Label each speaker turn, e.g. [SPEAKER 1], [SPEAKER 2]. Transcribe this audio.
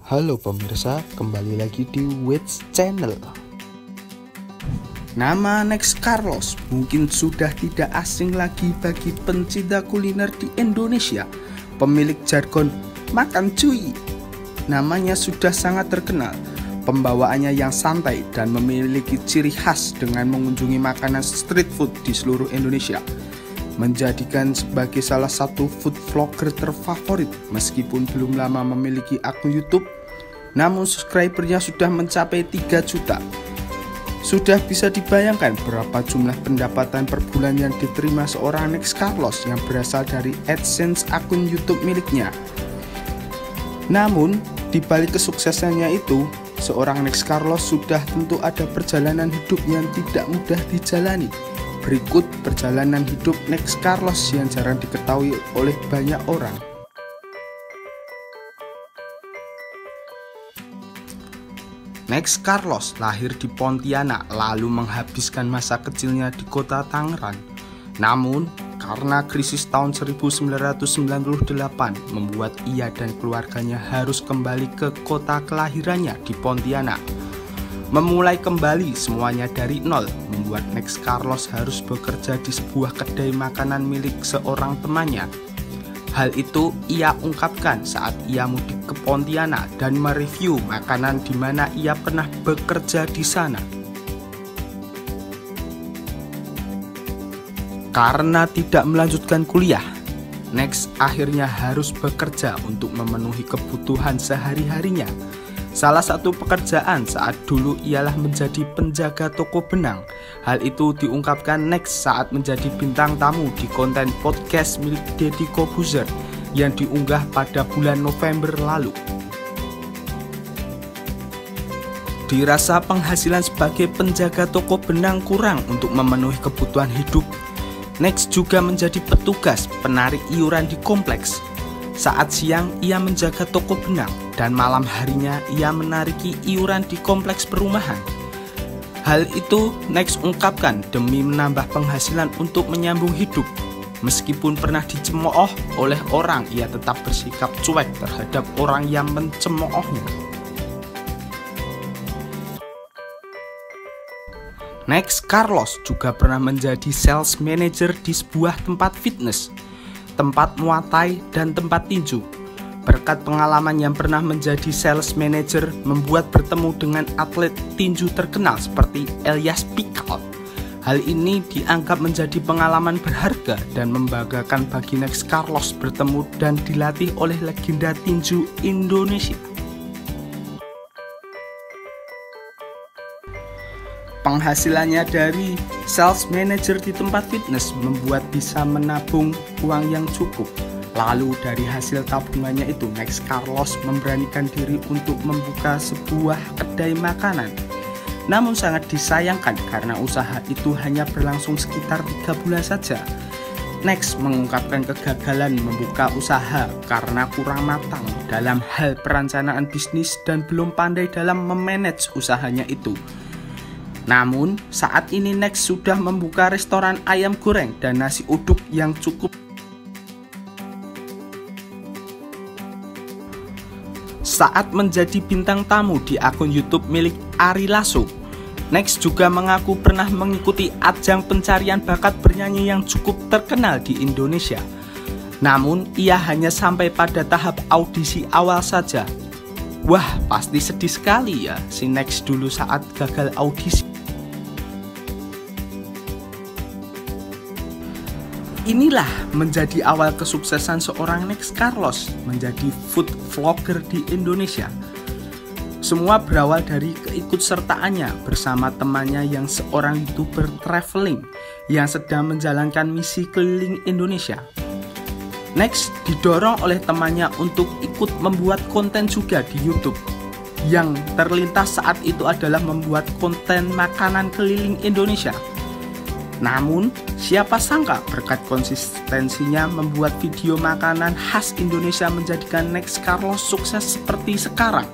[SPEAKER 1] Halo pemirsa, kembali lagi di Wits Channel. Nama Next Carlos mungkin sudah tidak asing lagi bagi pencinta kuliner di Indonesia. Pemilik jargon makan cuy. Namanya sudah sangat terkenal. Pembawaannya yang santai dan memiliki ciri khas dengan mengunjungi makanan street food di seluruh Indonesia, menjadikan sebagai salah satu food vlogger terfavorit. Meskipun belum lama memiliki akun YouTube, namun subscribernya sudah mencapai 3 juta. Sudah bisa dibayangkan berapa jumlah pendapatan per bulan yang diterima seorang Next Carlos yang berasal dari AdSense akun YouTube miliknya. Namun, di balik kesuksesannya itu, seorang Next Carlos sudah tentu ada perjalanan hidup yang tidak mudah dijalani. Berikut perjalanan hidup Next Carlos yang jarang diketahui oleh banyak orang. Next Carlos lahir di Pontianak lalu menghabiskan masa kecilnya di kota Tangerang. Namun, karena krisis tahun 1998 membuat ia dan keluarganya harus kembali ke kota kelahirannya di Pontianak. Memulai kembali semuanya dari nol membuat Next Carlos harus bekerja di sebuah kedai makanan milik seorang temannya. Hal itu ia ungkapkan saat ia mudik ke Pontianak dan mereview makanan di mana ia pernah bekerja di sana. Karena tidak melanjutkan kuliah, Next akhirnya harus bekerja untuk memenuhi kebutuhan sehari-harinya. Salah satu pekerjaan saat dulu ialah menjadi penjaga toko benang. Hal itu diungkapkan Next saat menjadi bintang tamu di konten podcast milik Deddy Corbuzier yang diunggah pada bulan November lalu. Dirasa penghasilan sebagai penjaga toko benang kurang untuk memenuhi kebutuhan hidup, Next juga menjadi petugas penarik iuran di kompleks. Saat siang ia menjaga toko benang dan malam harinya ia menariki iuran di kompleks perumahan. Hal itu Next ungkapkan demi menambah penghasilan untuk menyambung hidup. Meskipun pernah dicemooh oleh orang, ia tetap bersikap cuek terhadap orang yang mencemoohnya. Next Carlos juga pernah menjadi sales manager di sebuah tempat fitness, tempat muay thai, dan tempat tinju. Berkat pengalaman yang pernah menjadi sales manager membuat bertemu dengan atlet tinju terkenal seperti Elias Pikal. Hal ini dianggap menjadi pengalaman berharga dan membanggakan bagi Next Carlos bertemu dan dilatih oleh legenda tinju Indonesia. Penghasilannya dari sales manager di tempat fitness membuat bisa menabung uang yang cukup. Lalu dari hasil tabungannya itu, Next Carlos memberanikan diri untuk membuka sebuah kedai makanan. Namun sangat disayangkan karena usaha itu hanya berlangsung sekitar 3 bulan saja. Next mengungkapkan kegagalan membuka usaha karena kurang matang dalam hal perencanaan bisnis dan belum pandai dalam memanage usahanya itu. Namun, saat ini Next sudah membuka restoran ayam goreng dan nasi uduk yang cukup. Saat menjadi bintang tamu di akun YouTube milik Ari Lasso, Next juga mengaku pernah mengikuti ajang pencarian bakat bernyanyi yang cukup terkenal di Indonesia. Namun, ia hanya sampai pada tahap audisi awal saja. Wah, pasti sedih sekali ya si Next dulu saat gagal audisi. Inilah menjadi awal kesuksesan seorang Next Carlos menjadi food vlogger di Indonesia. Semua berawal dari keikutsertaannya bersama temannya yang seorang YouTuber traveling yang sedang menjalankan misi keliling Indonesia. Next didorong oleh temannya untuk ikut membuat konten juga di YouTube. Yang terlintas saat itu adalah membuat konten makanan keliling Indonesia. Namun, siapa sangka berkat konsistensinya membuat video makanan khas Indonesia menjadikan Next Carlos sukses seperti sekarang.